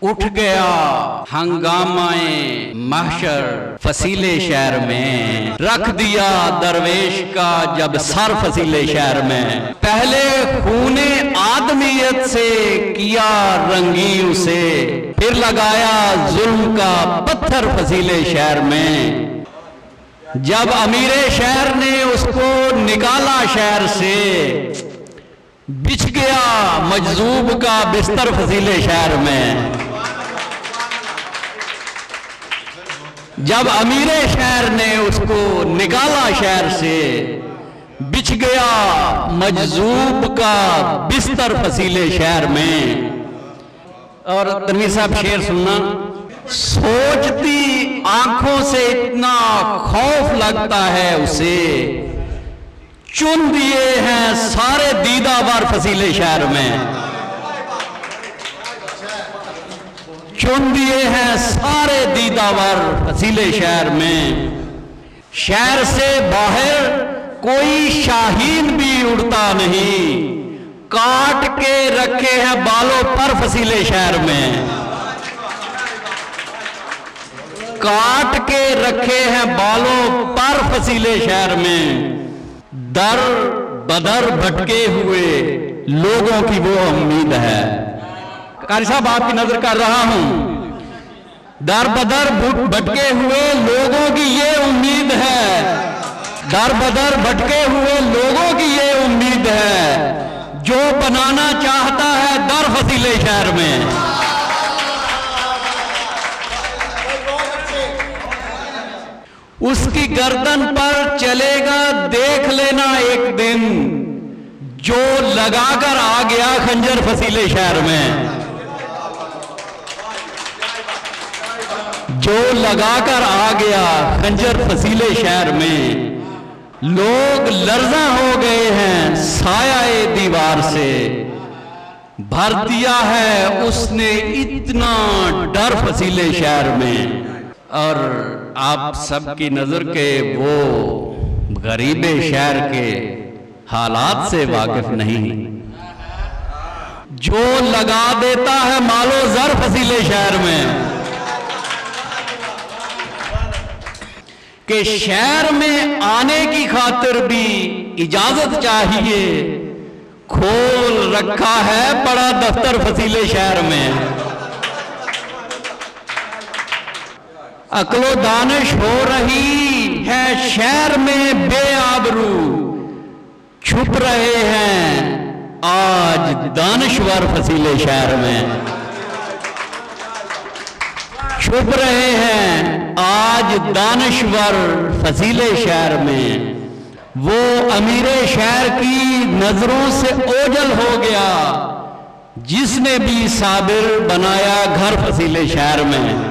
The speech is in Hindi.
उठ गया हंगामाए महशर फसीले शहर में, रख दिया दरवेश का जब सर फसीले शहर में। पहले खूने आदमियत से किया रंगी उसे, फिर लगाया जुल्म का पत्थर फसीले शहर में। जब अमीरे शहर ने उसको निकाला शहर से, बिछ गया मजजूब का बिस्तर फसीले शहर में। जब अमीरे शहर ने उसको निकाला शहर से, बिछ गया मजजूब का बिस्तर फसीले शहर में। और तनवीर साहब शेर सुनना। सोचती आंखों से इतना खौफ लगता है उसे, चुन दिए हैं सारे दीदावर फसीले शहर में। चुन दिए हैं सारे दीदावर फसीले शहर में। शहर से बाहर कोई शाहीन भी उड़ता नहीं, काट के रखे हैं बालों पर फसीले शहर में। काट के रखे हैं बालों पर फसीले शहर में। दर बदर भटके हुए लोगों की वो उम्मीद है। कारी साहब आपकी नजर कर रहा हूं। दर बदर भटके हुए लोगों की ये उम्मीद है। दर बदर भटके हुए लोगों की ये उम्मीद है, जो बनाना चाहता है दर फसीले शहर में। उसकी गर्दन पर चलेगा देख लेना एक दिन, जो लगाकर आ गया खंजर फसीले शहर में। जो लगाकर आ गया खंजर फसीले शहर में। लोग लर्जा हो गए हैं साया दीवार से, भर दिया है उसने इतना डर फसीले शहर में। और आप सबकी नजर के वो गरीबे शहर के हालात से वाकिफ नहीं, जो लगा देता है मालो जर फसीले शहर में। कि शहर में आने की खातिर भी इजाजत चाहिए, खोल रखा है बड़ा दफ्तर फसीले शहर में। अक्लो दानिश हो रही है शहर में बेआबरू, छुप रहे हैं आज दानिशवर फसीले शहर में। छुप रहे हैं आज दानिशवर फसीले शहर में। वो अमीरे शहर की नजरों से ओझल हो गया, जिसने भी साबिर बनाया घर फसीले शहर में।